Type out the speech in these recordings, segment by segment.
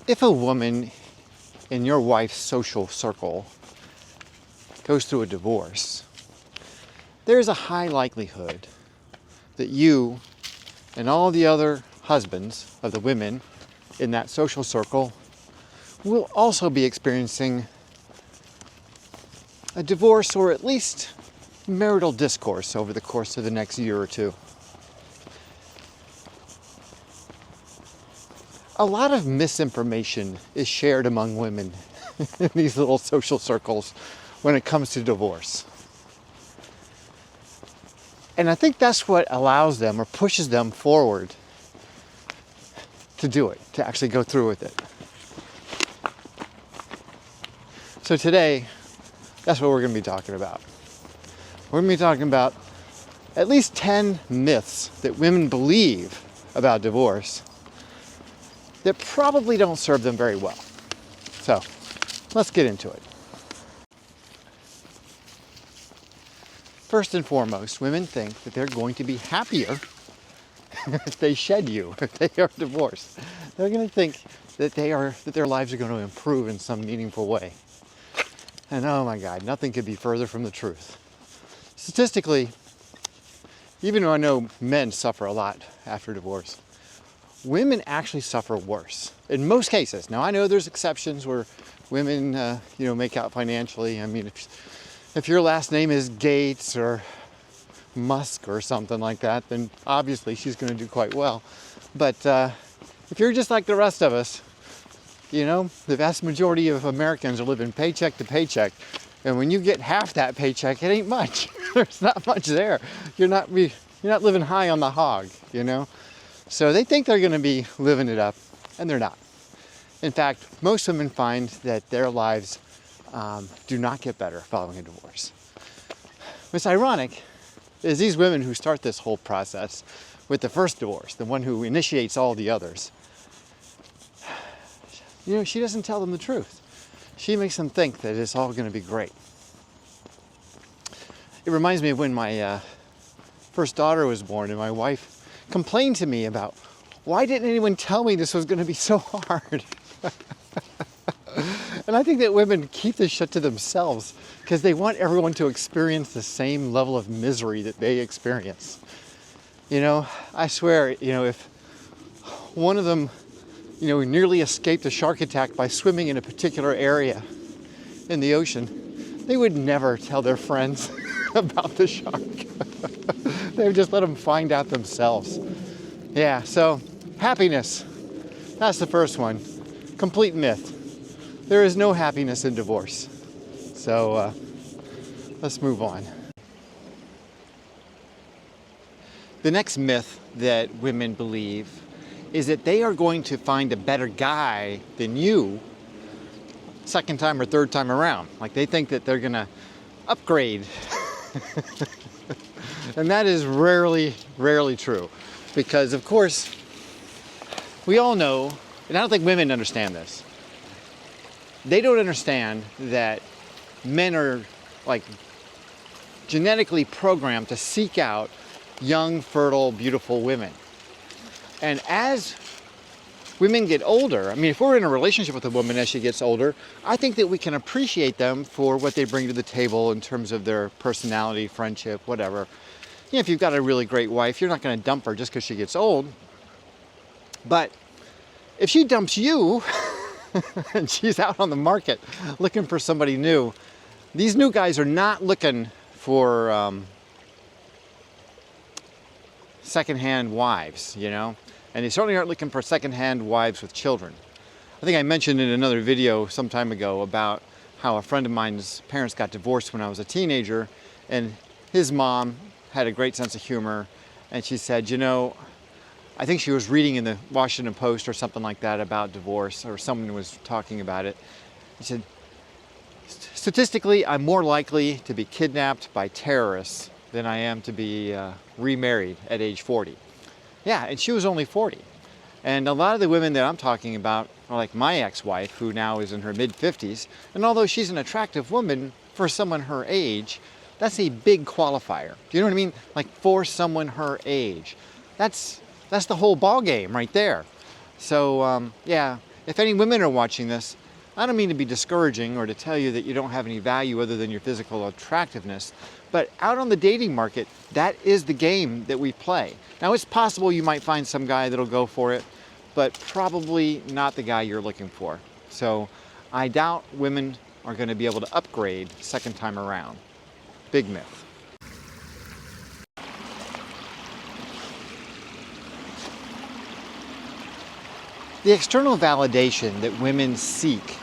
If a woman in your wife's social circle goes through a divorce, there's a high likelihood that you and all the other husbands of the women in that social circle will also be experiencing a divorce, or at least marital discourse, over the course of the next year or two. A lot of misinformation is shared among women in these little social circles when it comes to divorce. And I think that's what allows them or pushes them forward to do it, to actually go through with it. So today, that's what we're going to be talking about. We're going to be talking about at least 10 myths that women believe about divorce that probably don't serve them very well. So, let's get into it. First and foremost, women think that they're going to be happier if they shed you, if they are divorced. They're going to think that their lives are going to improve in some meaningful way. And oh my God, nothing could be further from the truth. Statistically, even though I know men suffer a lot after divorce, women actually suffer worse in most cases. Now I know there's exceptions where women, make out financially. I mean, if your last name is Gates or Musk or something like that, then obviously she's going to do quite well. But if you're just like the rest of us, the vast majority of Americans are living paycheck to paycheck. And when you get half that paycheck, it ain't much. There's not much there. You're not living high on the hog, So they think they're going to be living it up, and they're not. In fact, most women find that their lives do not get better following a divorce. What's ironic is these women who start this whole process with the first divorce, the one who initiates all the others, she doesn't tell them the truth. She makes them think that it's all going to be great. It reminds me of when my first daughter was born and my wife complained to me about, why didn't anyone tell me this was going to be so hard? And I think that women keep this shit to themselves because they want everyone to experience the same level of misery that they experience. I swear, if one of them, nearly escaped a shark attack by swimming in a particular area in the ocean, they would never tell their friends about the shark. They would just let them find out themselves. Yeah, so happiness, that's the first one. Complete myth. There is no happiness in divorce. So let's move on. The next myth that women believe is that they are going to find a better guy than you second time or third time around. Like they think that they're gonna upgrade. And that is rarely true. Because of course, we all know, and I don't think women understand this, they don't understand that men are like genetically programmed to seek out young, fertile, beautiful women. And as women get older, if we're in a relationship with a woman as she gets older, I think that we can appreciate them for what they bring to the table in terms of their personality, friendship, whatever. If you've got a really great wife, you're not going to dump her just because she gets old. But if she dumps you and she's out on the market looking for somebody new, these new guys are not looking for secondhand wives, and they certainly aren't looking for secondhand wives with children. I think I mentioned in another video some time ago about how a friend of mine's parents got divorced when I was a teenager, and his mom had a great sense of humor, and she said, I think she was reading in the Washington Post or something like that about divorce, or someone was talking about it. She said, statistically, I'm more likely to be kidnapped by terrorists than I am to be remarried at age 40. Yeah, and she was only 40. And a lot of the women that I'm talking about are like my ex-wife, who now is in her mid-50s. And although she's an attractive woman for someone her age, that's a big qualifier. Do you know what I mean? Like for someone her age. That's the whole ball game right there. So yeah, if any women are watching this, I don't mean to be discouraging or to tell you that you don't have any value other than your physical attractiveness, but out on the dating market, that is the game that we play. Now, it's possible you might find some guy that'll go for it, but probably not the guy you're looking for. So I doubt women are going to be able to upgrade second time around. Big myth. The external validation that women seek,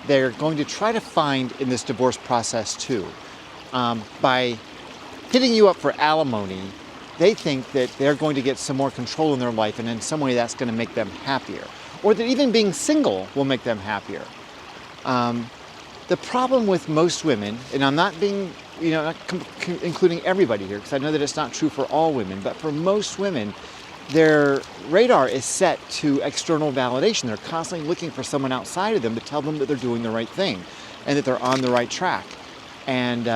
they're going to try to find in this divorce process too. By hitting you up for alimony, they think that they're going to get some more control in their life, and in some way that's going to make them happier. Or that even being single will make them happier. The problem with most women, and I'm not being, not including everybody here, because I know that it's not true for all women, but for most women, their radar is set to external validation. They're constantly looking for someone outside of them to tell them that they're doing the right thing and that they're on the right track. And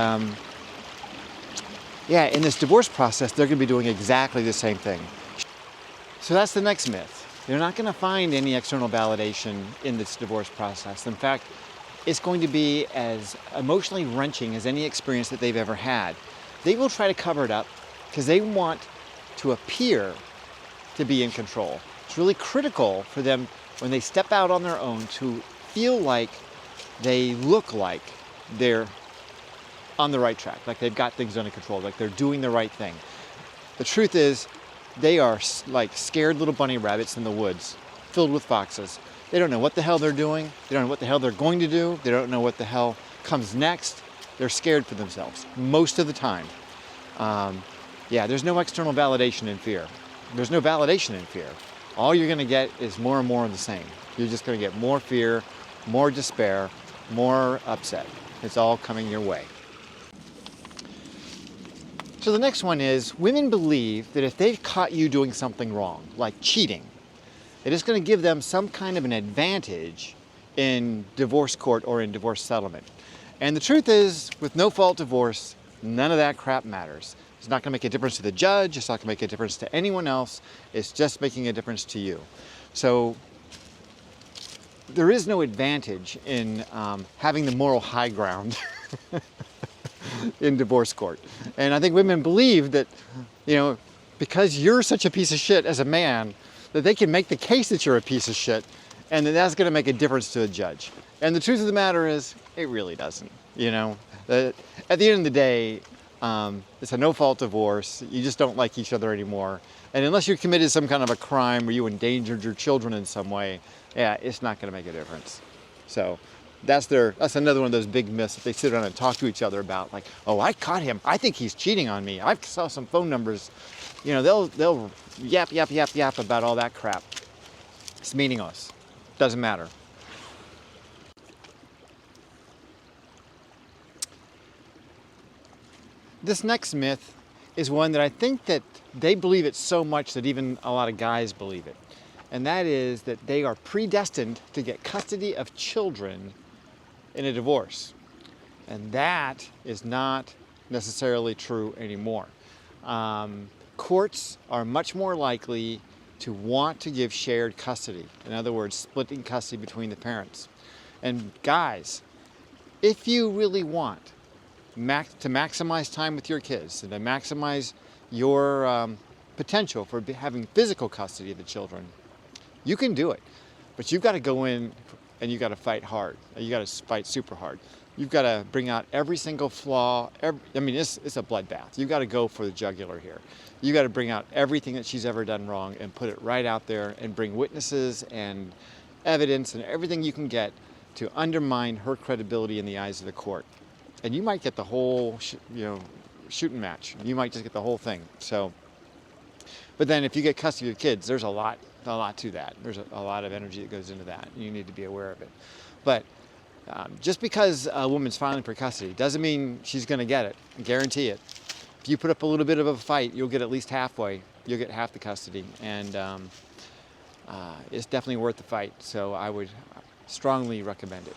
in this divorce process, they're going to be doing exactly the same thing. So that's the next myth. You're not going to find any external validation in this divorce process. In fact, it's going to be as emotionally wrenching as any experience that they've ever had. They will try to cover it up because they want to appear to be in control. It's really critical for them when they step out on their own to feel like they look like they're on the right track, like they've got things under control, like they're doing the right thing. The truth is, they are like scared little bunny rabbits in the woods, filled with foxes. They don't know what the hell they're doing. They don't know what the hell they're going to do. They don't know what the hell comes next. They're scared for themselves most of the time. There's no external validation in fear. There's no validation in fear. All you're going to get is more and more of the same. You're just going to get more fear, more despair, more upset. It's all coming your way. So the next one is, women believe that if they've caught you doing something wrong, like cheating, it is going to give them some kind of an advantage in divorce court or in divorce settlement. And the truth is, with no-fault divorce, none of that crap matters. It's not going to make a difference to the judge. It's not going to make a difference to anyone else. It's just making a difference to you. So there is no advantage in having the moral high ground in divorce court. And I think women believe that, because you're such a piece of shit as a man, that they can make the case that you're a piece of shit, and that that's going to make a difference to a judge. And the truth of the matter is, it really doesn't. At the end of the day, it's a no-fault divorce. You just don't like each other anymore. And unless you committed some kind of a crime where you endangered your children in some way, it's not going to make a difference. So that's another one of those big myths that they sit around and talk to each other about. Like, oh, I caught him. I think he's cheating on me. I saw some phone numbers. They'll yap about all that crap. It's meaningless. Doesn't matter. This next myth is one that I think that they believe it so much that even a lot of guys believe it. And that is that they are predestined to get custody of children in a divorce. And that is not necessarily true anymore. Courts are much more likely to want to give shared custody. In other words, splitting custody between the parents. And guys, if you really want to maximize time with your kids and to maximize your potential for having physical custody of the children, you can do it. But you've got to go in and you've got to fight hard. You've got to fight super hard. You've got to bring out every single flaw. It's a bloodbath. You've got to go for the jugular here. You've got to bring out everything that she's ever done wrong and put it right out there and bring witnesses and evidence and everything you can get to undermine her credibility in the eyes of the court. And you might get the whole, shooting match. You might just get the whole thing. So, but then if you get custody of kids, there's a lot to that. There's a lot of energy that goes into that. You need to be aware of it. But just because a woman's filing for custody doesn't mean she's going to get it. I guarantee it. If you put up a little bit of a fight, you'll get at least halfway. You'll get half the custody. And it's definitely worth the fight. So I would strongly recommend it.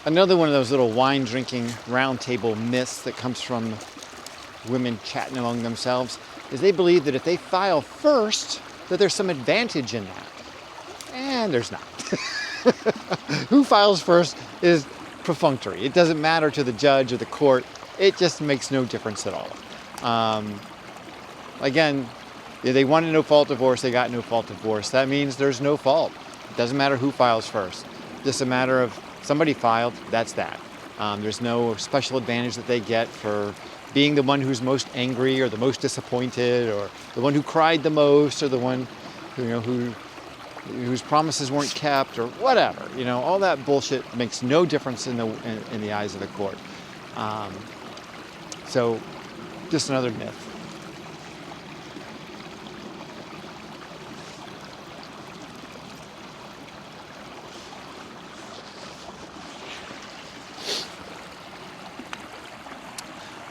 Another one of those little wine drinking round table myths that comes from women chatting among themselves is they believe that if they file first, that there's some advantage in that. And there's not. Who files first is perfunctory. It doesn't matter to the judge or the court. It just makes no difference at all. Again, if they wanted no-fault divorce, they got no-fault divorce. That means there's no fault. It doesn't matter who files first. Just a matter of somebody filed, that's that. There's no special advantage that they get for being the one who's most angry or the most disappointed or the one who cried the most or the one whose promises weren't kept or whatever. All that bullshit makes no difference in the eyes of the court. So just another myth.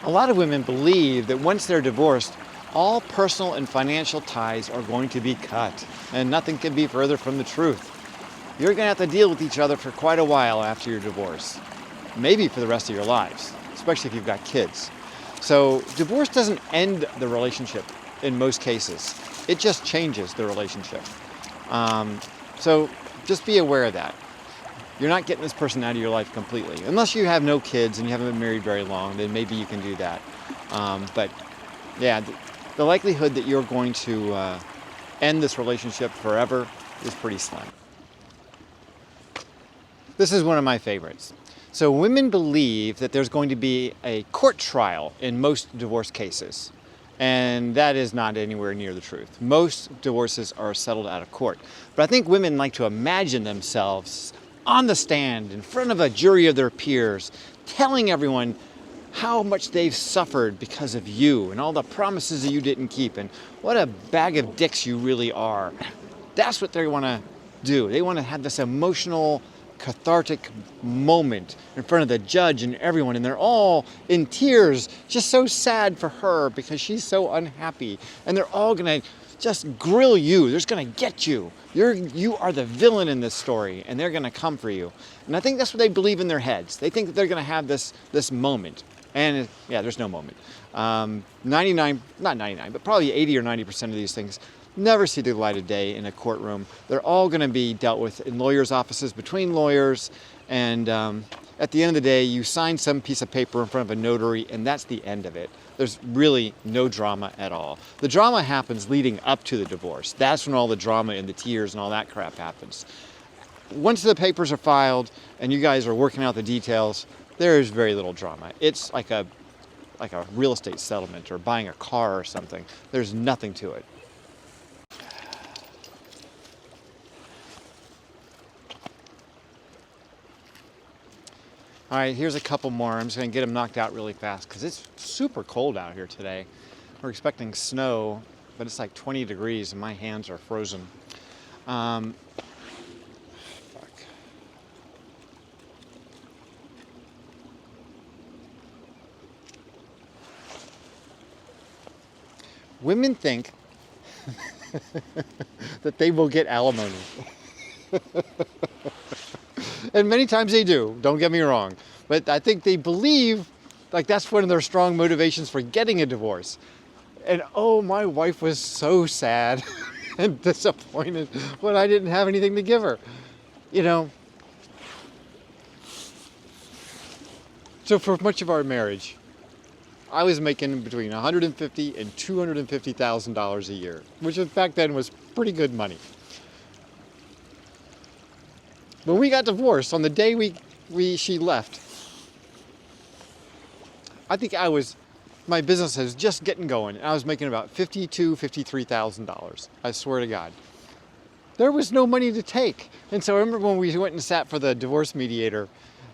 A lot of women believe that once they're divorced, all personal and financial ties are going to be cut, and nothing can be further from the truth. You're going to have to deal with each other for quite a while after your divorce, maybe for the rest of your lives, especially if you've got kids. So divorce doesn't end the relationship in most cases. It just changes the relationship. So just be aware of that. You're not getting this person out of your life completely. Unless you have no kids and you haven't been married very long, then maybe you can do that. But yeah, the likelihood that you're going to end this relationship forever is pretty slim. This is one of my favorites. So women believe that there's going to be a court trial in most divorce cases. And that is not anywhere near the truth. Most divorces are settled out of court. But I think women like to imagine themselves on the stand in front of a jury of their peers, telling everyone how much they've suffered because of you and all the promises that you didn't keep and what a bag of dicks you really are. That's what they want to do. They want to have this emotional, cathartic moment in front of the judge and everyone, and they're all in tears, just so sad for her because she's so unhappy, and they're all going to just grill you. They're just going to get you. You are the villain in this story, and they're going to come for you. And I think that's what they believe in their heads. They think that they're going to have this moment. And yeah, there's no moment. 99, not 99, but probably 80 or 90% of these things never see the light of day in a courtroom. They're all going to be dealt with in lawyers' offices, between lawyers, and at the end of the day, you sign some piece of paper in front of a notary, and that's the end of it. There's really no drama at all. The drama happens leading up to the divorce. That's when all the drama and the tears and all that crap happens. Once the papers are filed and you guys are working out the details, there is very little drama. It's like a real estate settlement or buying a car or something. There's nothing to it. All right, here's a couple more. I'm just going to get them knocked out really fast because it's super cold out here today. We're expecting snow, but it's like 20 degrees and my hands are frozen. Fuck. Women think that they will get alimony. And many times they do, don't get me wrong. But I think they believe like that's one of their strong motivations for getting a divorce. And oh, my wife was so sad and disappointed when I didn't have anything to give her. So for much of our marriage, I was making between $150,000 and $250,000 a year, which back then was pretty good money. When we got divorced, on the day she left, I think my business was just getting going, and I was making about $52,000, $53,000. I swear to God. There was no money to take. And so I remember when we went and sat for the divorce mediator,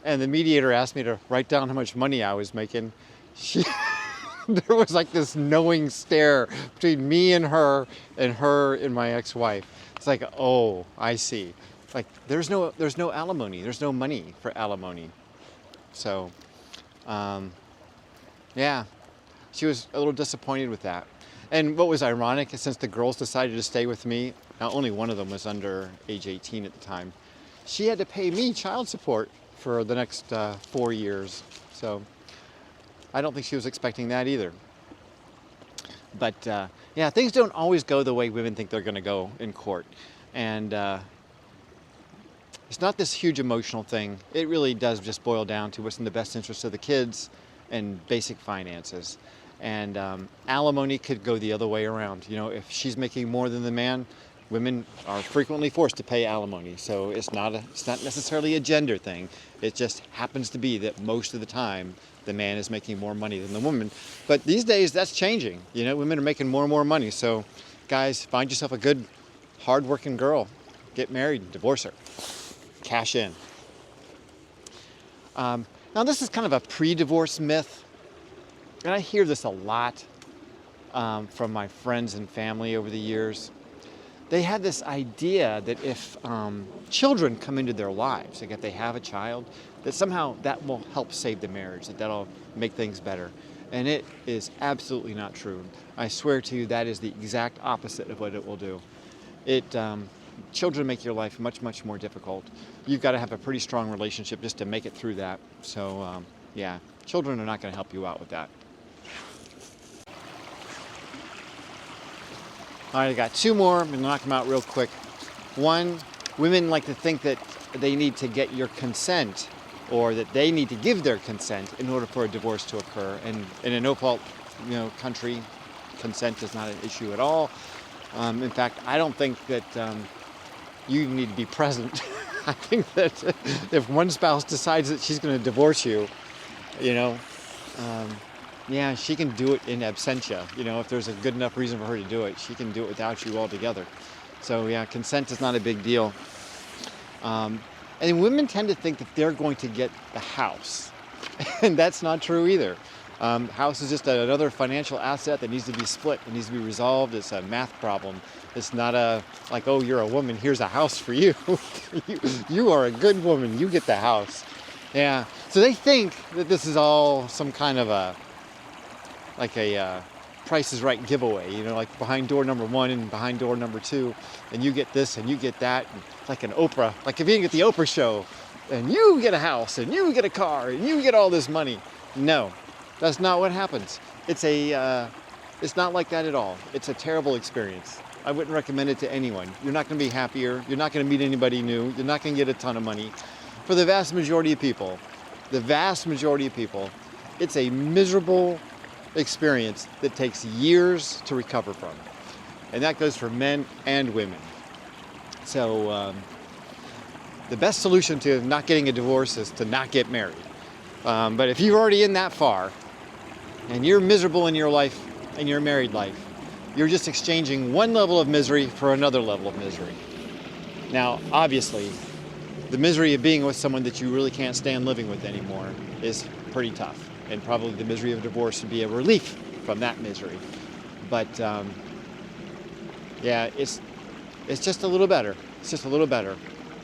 and the mediator asked me to write down how much money I was making, there was like this knowing stare between me and her and my ex-wife. It's like, oh, I see. Like there's no alimony. There's no money for alimony. So, yeah, she was a little disappointed with that. And what was ironic is since the girls decided to stay with me, now only one of them was under age 18 at the time, she had to pay me child support for the next 4 years. So I don't think she was expecting that either. But yeah, things don't always go the way women think they're going to go in court. And it's not this huge emotional thing. It really does just boil down to what's in the best interest of the kids and basic finances. And alimony could go the other way around. You know, if she's making more than the man, women are frequently forced to pay alimony. So it's not necessarily a gender thing. It just happens to be that most of the time the man is making more money than the woman. But these days that's changing. You know, women are making more and more money. So guys, find yourself a good, hard-working girl, get married, and divorce her, cash in. Now this is kind of a pre-divorce myth. And I hear this a lot from my friends and family over the years. They had this idea that if children come into their lives, like if they have a child, that somehow that will help save the marriage, that that'll make things better. And it is absolutely not true. I swear to you, that is the exact opposite of what it will do. Children make your life much, much more difficult. You've got to have a pretty strong relationship just to make it through that. So yeah, children are not going to help you out with that. All right, I got two more. I'm going to knock them out real quick. One, women like to think that they need to get your consent, or that they need to give their consent in order for a divorce to occur. And in a no-fault, country, consent is not an issue at all. In fact, I don't think that you need to be present. I think that if one spouse decides that she's going to divorce you, yeah, she can do it in absentia. If there's a good enough reason for her to do it, she can do it without you altogether. So yeah, consent is not a big deal. And women tend to think that they're going to get the house. And that's not true either. House is just another financial asset that needs to be split. It needs to be resolved. It's a math problem. It's not like, oh, you're a woman, here's a house for you. You are a good woman, you get the house. Yeah, so they think that this is all some kind of a Price is Right giveaway, like behind door number 1 and behind door number 2, and you get this and you get that, and like an Oprah, like if you get the Oprah show, and you get a house and you get a car and you get all this money. No, that's not what happens. It's not like that at all. It's a terrible experience. I wouldn't recommend it to anyone. You're not going to be happier. You're not going to meet anybody new. You're not going to get a ton of money. For the vast majority of people, it's a miserable experience that takes years to recover from. And that goes for men and women. So the best solution to not getting a divorce is to not get married. But if you're already in that far and you're miserable in your life, in your married life, you're just exchanging one level of misery for another level of misery. Now, obviously, the misery of being with someone that you really can't stand living with anymore is pretty tough. And probably the misery of divorce would be a relief from that misery. But yeah, it's just a little better. It's just a little better.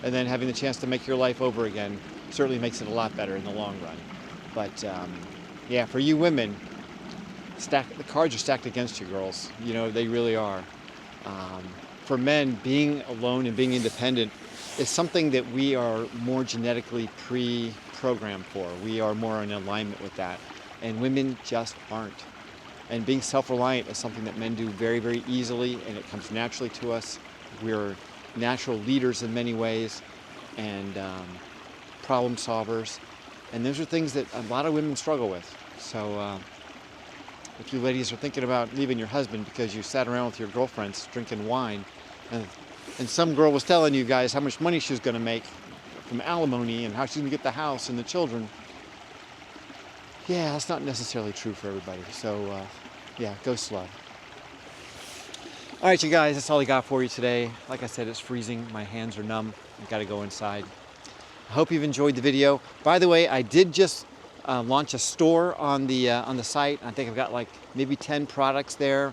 And then having the chance to make your life over again certainly makes it a lot better in the long run. But yeah, for you women, the cards are stacked against you, girls. They really are. For men, being alone and being independent is something that we are more genetically pre-programmed for. We are more in alignment with that. And women just aren't. And being self-reliant is something that men do very, very easily, and it comes naturally to us. We're natural leaders in many ways, and problem solvers. And those are things that a lot of women struggle with. So if you ladies are thinking about leaving your husband because you sat around with your girlfriends drinking wine, and some girl was telling you guys how much money she was going to make from alimony and how she's going to get the house and the children. Yeah, that's not necessarily true for everybody. So yeah, go slow. All right, you guys, that's all I got for you today. Like I said, it's freezing. My hands are numb. I've got to go inside. I hope you've enjoyed the video. By the way, I did just launch a store on the site. I think I've got like maybe 10 products there.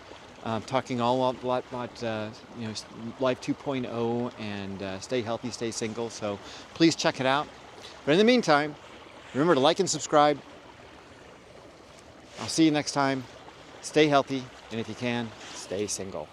Talking all about Life 2.0 and stay healthy, stay single. So please check it out. But in the meantime, remember to like and subscribe. I'll see you next time. Stay healthy, and if you can, stay single.